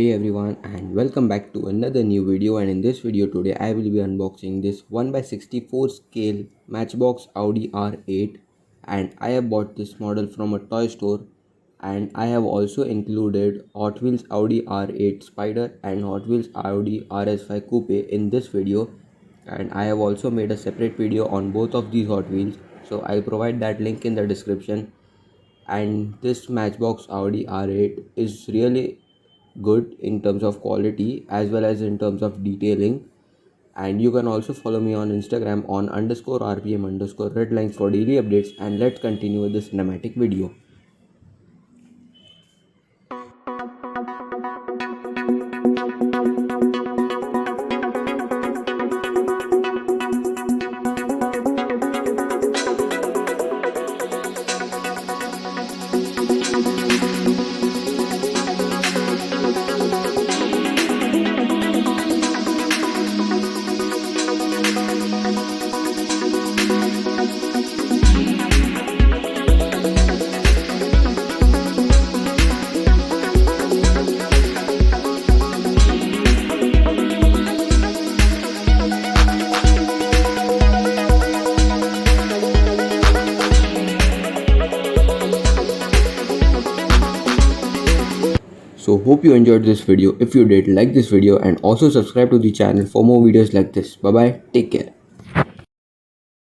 Hey everyone, and welcome back to another new video. And in this video today I will be unboxing this 1/64 scale Matchbox Audi R8, and I have bought this model from a toy store, and I have also included Hotwheels Audi R8 Spyder and Hotwheels Audi RS5 Coupe in this video, and I have also made a separate video on both of these Hot Wheels, so I'll provide that link in the description. And this Matchbox Audi R8 is really good in terms of quality as well as in terms of detailing. And you can also follow me on Instagram on _rpm_redlines for daily updates. And let's continue with the cinematic video. So hope you enjoyed this video. If you did, like this video and also subscribe to the channel for more videos like this. Bye bye. Take care.